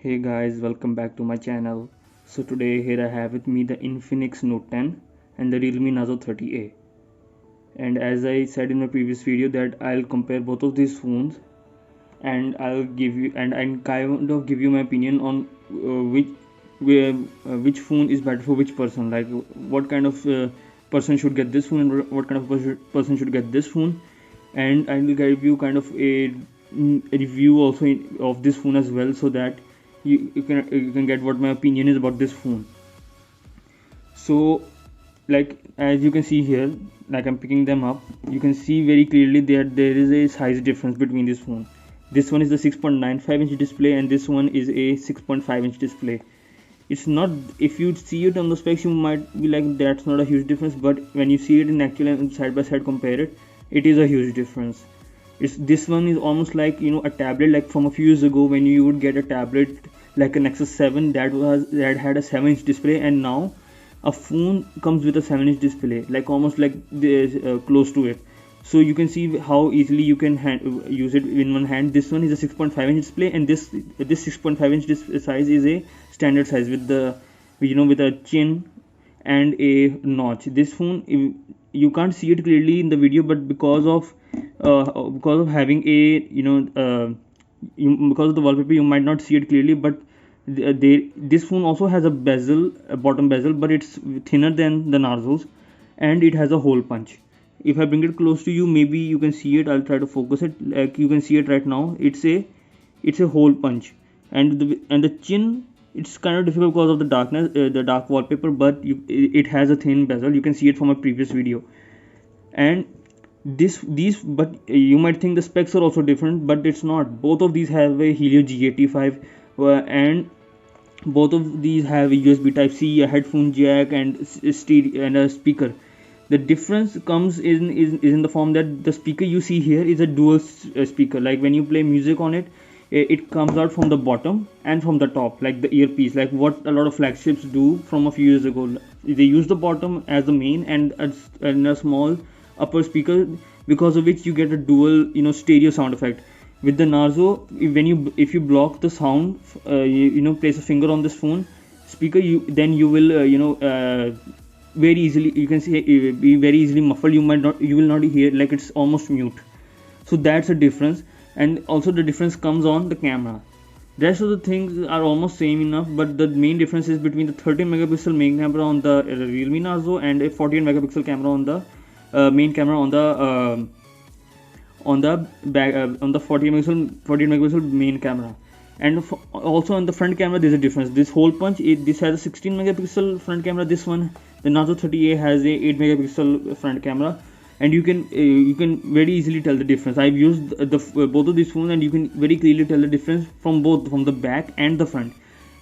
Hey guys, welcome back to my channel. So today here I have with me the Infinix Note 10 and the Realme Narzo 30A. And as I said in my previous video that I'll compare both of these phones and I'll give you and kind of give you my opinion on which phone is better for which person. Like what kind of person should get this phone and what kind of person should get this phone. And I will give you kind of a review also of this phone as well, so that you can get what my opinion is about this phone. So like as you can see here, like I'm picking them up, you can see very clearly that there is a size difference between this phone. This one is the 6.95 inch display and this one is a 6.5 inch display. It's not, if you see it on the specs you might be like that's not a huge difference, but when you see it in actual and side by side compare it, it is a huge difference. This one is almost like, you know, a tablet. Like from a few years ago when you would get a tablet like a Nexus 7 that had a 7-inch display, and now a phone comes with a 7-inch display, like almost like this, close to it. So you can see how easily you can use it in one hand. This one is a 6.5 inch display, and this 6.5 inch size is a standard size with the, you know, with a chin and a notch. This phone, you can't see it clearly in the video, but because of having a, you know, because of the wallpaper you might not see it clearly, but this phone also has a bezel, a bottom bezel, but it's thinner than the Narzos, and it has a hole punch. If I bring it close to you, maybe you can see it. I'll try to focus it. Like you can see it right now, it's a hole punch, and the chin, it's kind of difficult because of the darkness, the dark wallpaper, but it has a thin bezel. You can see it from a previous video. And but you might think the specs are also different, but it's not. Both of these have a Helio G85, and both of these have a USB Type C, a headphone jack, and stereo and a speaker. The difference comes in the form that the speaker you see here is a dual speaker. Like when you play music on it, it comes out from the bottom and from the top, like the earpiece, like what a lot of flagships do from a few years ago. They use the bottom as the main and a small upper speaker, because of which you get a dual, you know, stereo sound effect. With the Narzo, if you block the sound, you know, place a finger on this phone speaker, you will very easily, you can see, be very easily muffled. You will not hear, like it's almost mute. So that's a difference. And also the difference comes on the camera. Rest of the things are almost same enough, but the main difference is between the 13 megapixel main camera on the Realme Narzo and a 48 megapixel camera on the main camera on the 40 megapixel main camera. And also on the front camera there's a difference. This hole punch, this has a 16 megapixel front camera. This one, the Narzo 30A, has a 8 megapixel front camera, and you can very easily tell the difference. I've used both of these phones, and you can very clearly tell the difference from the back and the front.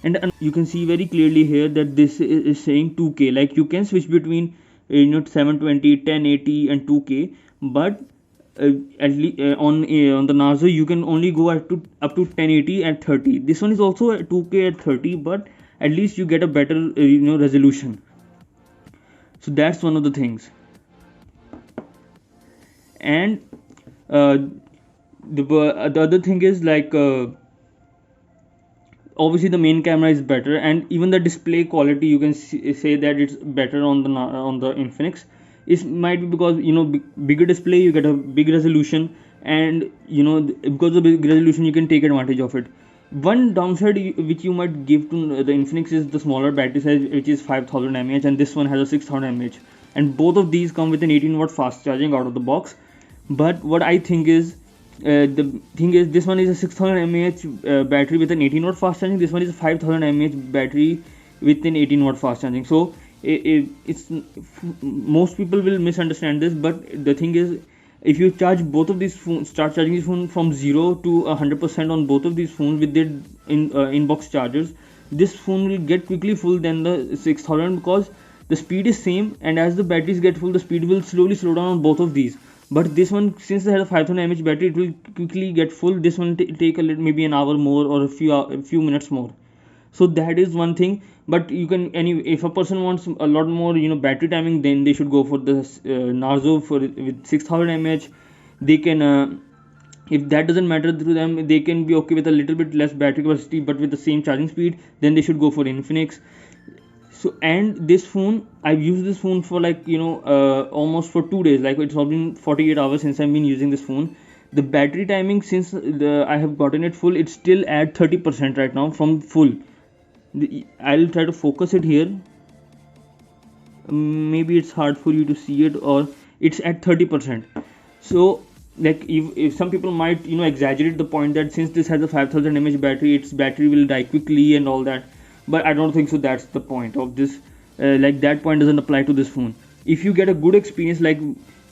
And you can see very clearly here that this is saying 2K. Like you can switch between 720, 1080 and 2K, but at least on the Narzo you can only go up to 1080 at 30. This one is also at 2K at 30, but at least you get a better resolution. So that's one of the things. And the other thing is, like, obviously the main camera is better, and even the display quality, you can say that it's better on the Infinix. It might be because, you know, bigger display, you get a big resolution, and you know, because of big resolution you can take advantage of it. One downside which you might give to the Infinix is the smaller battery size, which is 5000 mAh, and this one has a 6000 mAh, and both of these come with an 18-watt fast charging out of the box. But what I think is, the thing is, this one is a 6000 mAh battery with an 18-watt fast charging. This one is a 5000 mAh battery with an 18-watt fast charging. So it's most people will misunderstand this, but the thing is, if you charge both of these phones, start charging this phone from 0 to 100% on both of these phones with their inbox chargers, this phone will get quickly full than the 6000, because the speed is same, and as the batteries get full, the speed will slowly slow down on both of these. But this one, since it has a 5000 mAh battery, it will quickly get full. This one take a little, maybe an hour more or a few minutes more. So that is one thing. But you can, if a person wants a lot more, you know, battery timing, then they should go for the Narzo with 6000 mAh. They can If that doesn't matter to them, they can be okay with a little bit less battery capacity but with the same charging speed, then they should go for Infinix. So, and this phone, I've used this phone for like almost for 2 days. Like it's been 48 hours since I've been using this phone. The battery timing, since I have gotten it full, it's still at 30% right now from full. I'll try to focus it here. Maybe it's hard for you to see it, or it's at 30%. So like if some people might exaggerate the point that since this has a 5000 mAh battery, its battery will die quickly and all that, but I don't think so. That's the point of this. Like that point doesn't apply to this phone. If you get a good experience, like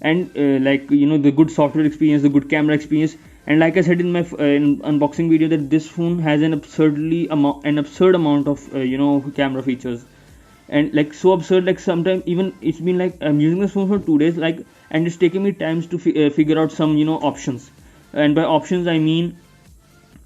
and the good software experience, the good camera experience, and like I said in my unboxing video, that this phone has an absurd amount of camera features, and like so absurd, like sometimes even it's been like I'm using this phone for 2 days, like, and it's taking me times to figure out some options. And by options I mean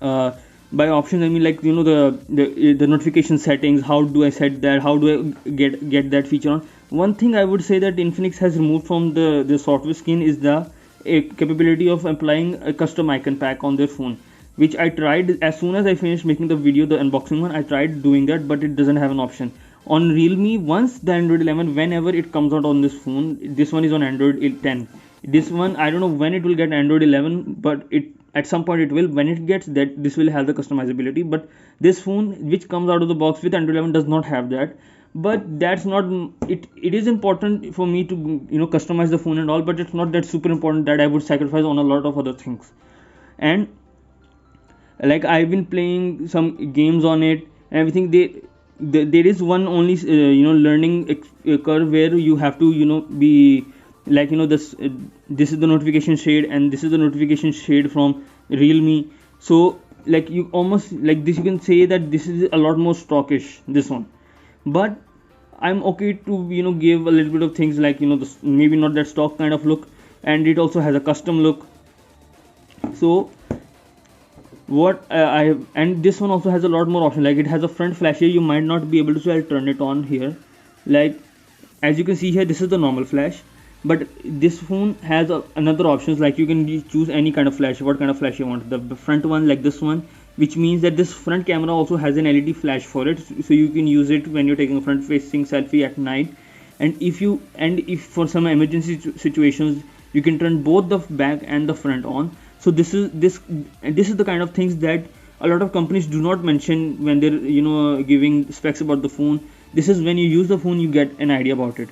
like the notification settings. How do I set that? How do I get that feature on? One thing I would say that Infinix has removed from the software skin is the capability of applying a custom icon pack on their phone, which I tried as soon as I finished making the video, the unboxing one. I tried doing that, but it doesn't have an option on Realme. Once the Android 11, whenever it comes out on this phone, this one is on Android 10. This one, I don't know when it will get Android 11, but it at some point it will. When it gets that, this will have the customizability. But this phone, which comes out of the box with Android 11, does not have that. But that's not it. It is important for me to customize the phone and all, but it's not that super important that I would sacrifice on a lot of other things. And like I've been playing some games on it and everything. There is one only learning curve where you have to be like this is the notification shade and this is the notification shade from Realme. So like you almost like this, you can say that this is a lot more stockish, this one. But I'm okay to give a little bit of things like maybe not that stock kind of look, and it also has a custom look. So what I have, and this one also has a lot more options. Like it has a front flash here. You might not be able to, so I'll turn it on here. Like as you can see here, this is the normal flash, but this phone has another options. Like you can choose any kind of flash, what kind of flash you want. The front one, like this one, which means that this front camera also has an LED flash for it, so you can use it when you're taking a front facing selfie at night. And if for some emergency situations, you can turn both the back and the front on. So this is the kind of things that a lot of companies do not mention when they're giving specs about the phone. This is when you use the phone, you get an idea about it.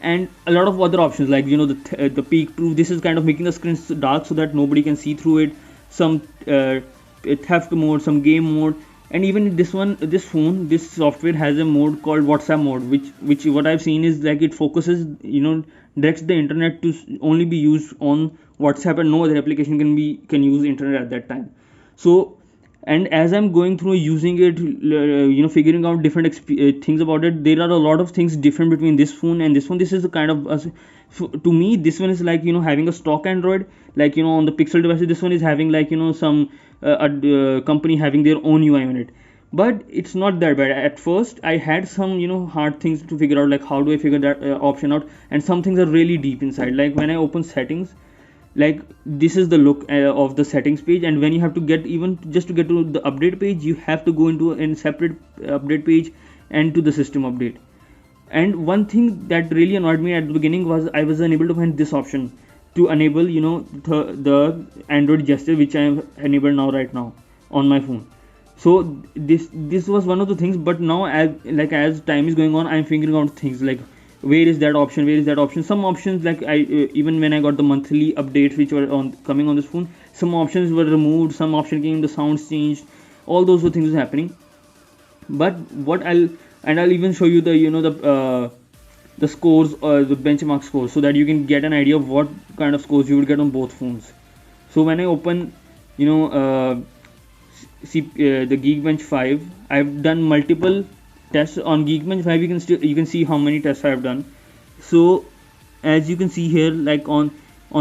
And a lot of other options, like the peak proof. This is kind of making the screen dark so that nobody can see through it. Some theft mode, some game mode, and even this software has a mode called WhatsApp mode, which what I've seen is like it focuses directs the internet to only be used on WhatsApp, and no other application can use internet at that time. So, and as I'm going through using it, figuring out different things about it, there are a lot of things different between this phone and this one. This is the kind of to me, this one is like having a stock Android, like on the Pixel devices. This one is having like some company having their own UI on it. But it's not that bad. At first I had some hard things to figure out, like how do I figure that option out, and some things are really deep inside. Like when I open settings, like this is the look of the settings page, and when you have to get, even just to get to the update page, you have to go into a separate update page and to the system update. And one thing that really annoyed me at the beginning was I was unable to find this option to enable the Android gesture, which I have enabled now right now on my phone. So this was one of the things. But now as time is going on, I'm figuring out things like where is that option. Some options, like even when I got the monthly updates which were coming on this phone, some options were removed, some option came, the sounds changed, all those things are happening. But I'll even show you the scores or the benchmark scores, so that you can get an idea of what kind of scores you would get on both phones. So when I open the Geekbench 5, I've done multiple tests on Geekbench 5. You can see how many tests I've done. So as you can see here, like on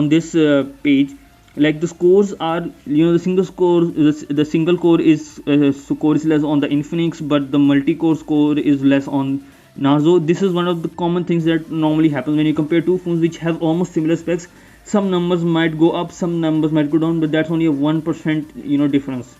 this page, like the scores are the single score, the single core is score is less on the Infinix, but the multi-core score is less on Narzo. This is one of the common things that normally happens when you compare two phones which have almost similar specs. some numbers might go up, some numbers might go down, but that's only a 1% difference.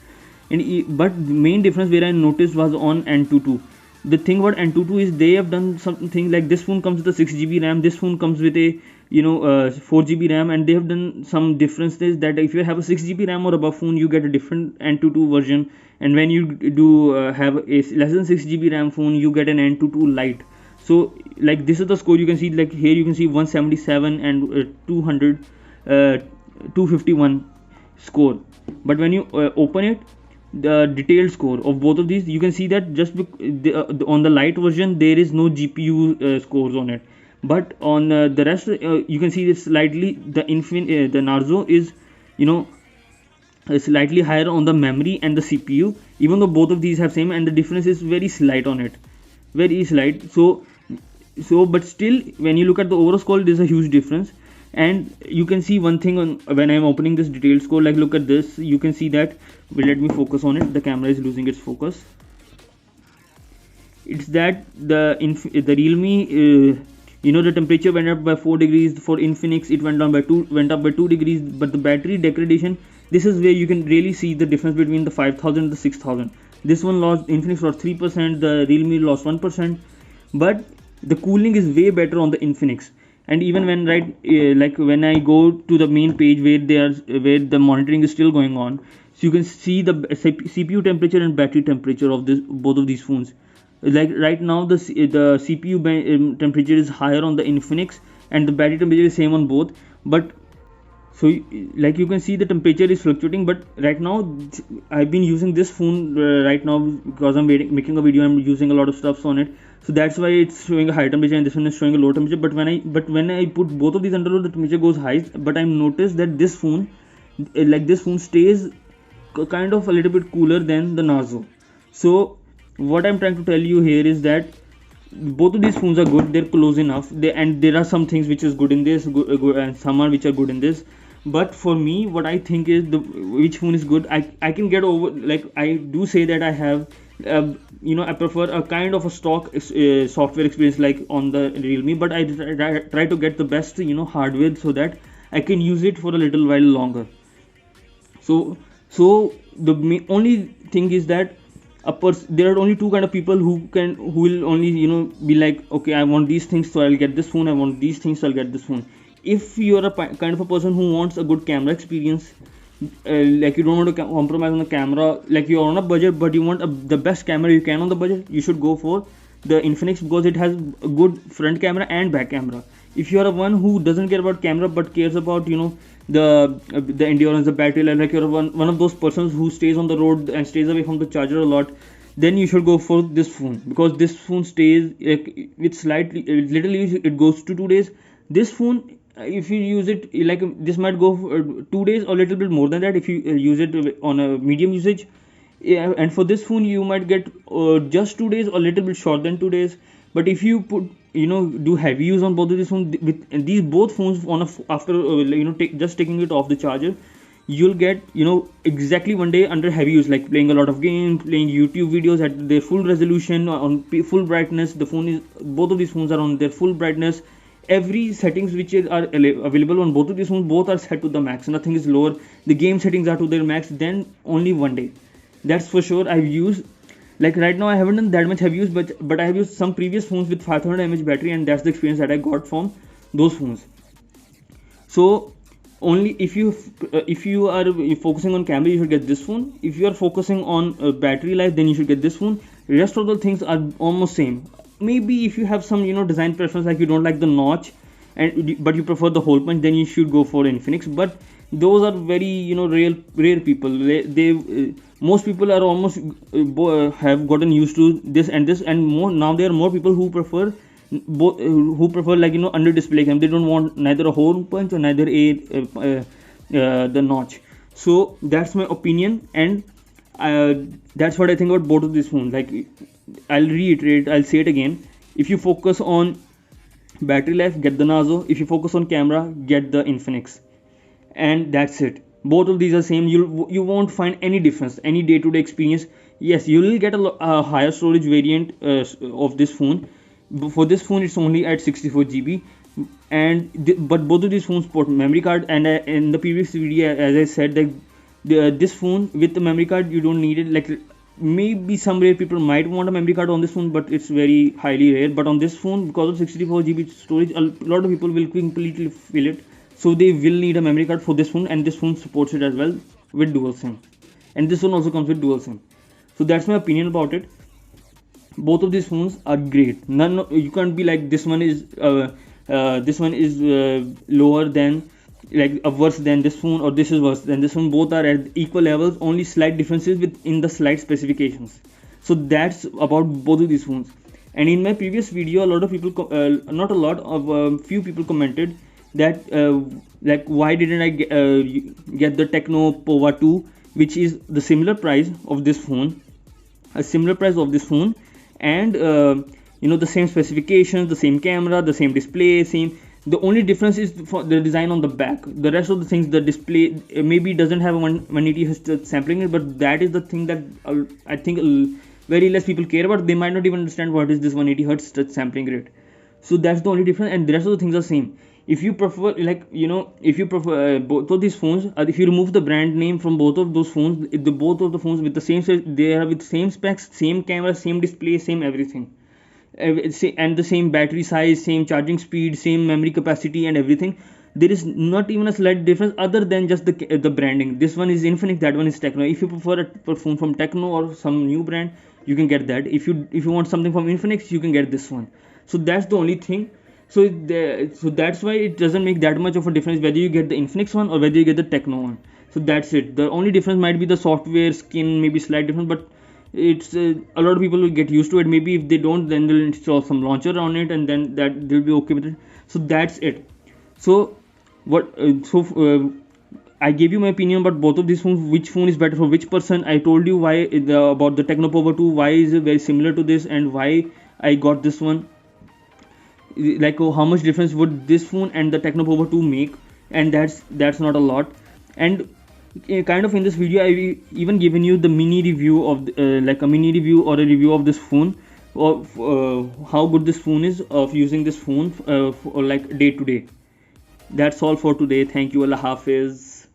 But the main difference where I noticed was on Antutu. The thing about Antutu is they have done something like this phone comes with a 6 GB RAM, this phone comes with a 4 GB RAM, and they have done some differences that if you have a 6 GB RAM or above phone, you get a different Antutu version, and when you do have a less than 6 GB RAM phone, you get an Antutu Lite. So like this is the score you can see, like here you can see 177 and 200 251 score, but when you open it, the detailed score of both of these, you can see that just on the light version there is no GPU scores on it, but on the rest you can see it's slightly the Narzo is slightly higher on the memory and the CPU, even though both of these have same, and the difference is very slight on it, very slight. So but still when you look at the overall score, there's a huge difference. And you can see one thing on when I'm opening this detailed score, like look at this, you can see that, well, let me focus on it, the camera is losing its focus. It's that the Realme the temperature went up by 4 degrees. For Infinix it went up by 2 degrees, but the battery degradation, this is where you can really see the difference between the 5000 and the 6000. This one lost, Infinix lost 3%, the Realme lost 1%, but the cooling is way better on the Infinix. And even when like when I go to the main page where the monitoring is still going on, so you can see the CPU temperature and battery temperature of both of these phones. Like right now the CPU temperature is higher on the Infinix and the battery temperature is same on both, but so like you can see the temperature is fluctuating. But right now I've been using this phone right now because I'm making a video, I'm using a lot of stuffs on it, so that's why it's showing a high temperature and this one is showing a low temperature. But when I put both of these under load, the temperature goes high. But I've noticed that this phone stays kind of a little bit cooler than the Narzo. So what I'm trying to tell you here is that both of these phones are good, they're close enough, and there are some things which is good in this, and some are which are good in this. But for me, what I think is which phone is good, I can get over, like I do say that I have I prefer a kind of a stock software experience like on the Realme, but I try to get the best hardware so that I can use it for a little while longer. So the only thing is that there are only two kind of people who will only be like, okay, I want these things so I'll get this phone, I want these things so I'll get this phone. If you're a kind of a person who wants a good camera experience, like you don't want to compromise on the camera, like you're on a budget but you want the best camera you can on the budget, you should go for the Infinix because it has a good front camera and back camera. If you are a one who doesn't care about camera but cares about the endurance, the battery life, like you're one of those persons who stays on the road and stays away from the charger a lot, then you should go for this phone, because this phone stays it's slightly literally it goes to 2 days. This phone, if you use it like this, might go for 2 days or a little bit more than that if you use it on a medium usage. And for this phone you might get just 2 days or a little bit short than 2 days. But if you put do heavy use on both of these phones, with these both phones after just taking it off the charger, you'll get exactly 1 day under heavy use, like playing a lot of games, playing YouTube videos at their full resolution on full brightness. Both of these phones are on their full brightness. Every settings which are available on both of these phones, both are set to the max, nothing is lower. The game settings are to their max. Then only 1 day, that's for sure. I've used, like right now I haven't done that much heavy use, but I have used some previous phones with 500 mAh battery, and that's the experience that I got from those phones. So only if you are focusing on camera, you should get this phone. If you are focusing on battery life, then you should get this phone. Rest of the things are almost same. Maybe if you have some design preference, like you don't like the notch but you prefer the hole punch, then you should go for Infinix. But those are very rare people. They most people are almost have gotten used to this and more. Now there are more people who prefer like under display cam. They don't want neither a hole punch or neither the notch. So that's my opinion, and that's what I think about both of these phones. Like I'll reiterate, I'll say it again. If you focus on battery life, get the Narzo. If you focus on camera, get the Infinix, and that's it. Both of these are same. You won't find any difference, any day-to-day experience. Yes, you will get a higher storage variant of this phone. For this phone it's only at 64 GB, but both of these phones support memory card, and in the previous video as I said that this phone with the memory card you don't need it. Like maybe some rare people might want a memory card on this phone, but it's very highly rare. But on this phone, because of 64 GB storage, a lot of people will completely fill it, so they will need a memory card for this phone, and this phone supports it as well with dual SIM, and this one also comes with dual SIM. So that's my opinion about it. Both of these phones are great. You can't be like this one is lower than, like worse than this phone, or this is worse than this one. Both are at equal levels, only slight differences within the slight specifications. So that's about both of these phones. And in my previous video, a lot of people not a lot of few people commented that like why didn't I get the Techno Pova 2, which is the similar price of this phone, and the same specifications, the same camera, the same display, the only difference is for the design on the back. The rest of the things, the display maybe doesn't have a 180 Hz sampling rate, but that is the thing that I think very less people care about. They might not even understand what is this 180 Hz touch sampling rate. So that's the only difference, and the rest of the things are same. If you prefer, both of these phones, if you remove the brand name from both of those phones, both of the phones with the same, they are with same specs, same camera, same display, same everything, and the same battery size, same charging speed, same memory capacity, and everything. There is not even a slight difference other than just the branding. This one is Infinix, that one is Techno. If you prefer a phone from Techno or some new brand, you can get that. If you want something from Infinix, you can get this one. So that's the only thing. So that's why it doesn't make that much of a difference whether you get the Infinix one or whether you get the Techno one. So that's it. The only difference might be the software skin, maybe slight difference, but it's a lot of people will get used to it. Maybe if they don't, then they'll install some launcher on it, and then that they'll be okay with it. So that's it. So I gave you my opinion about both of these phones, which phone is better for which person. I told you why about the Techno Power 2, why is it very similar to this, and why I got this one. Like how much difference would this phone and the Techno Power 2 make, and that's not a lot. And kind of in this video I even given you the mini review of like a mini review or a review of this phone, of how good this phone is, of using this phone for like day to day. That's all for today. Thank you. Allah Hafiz.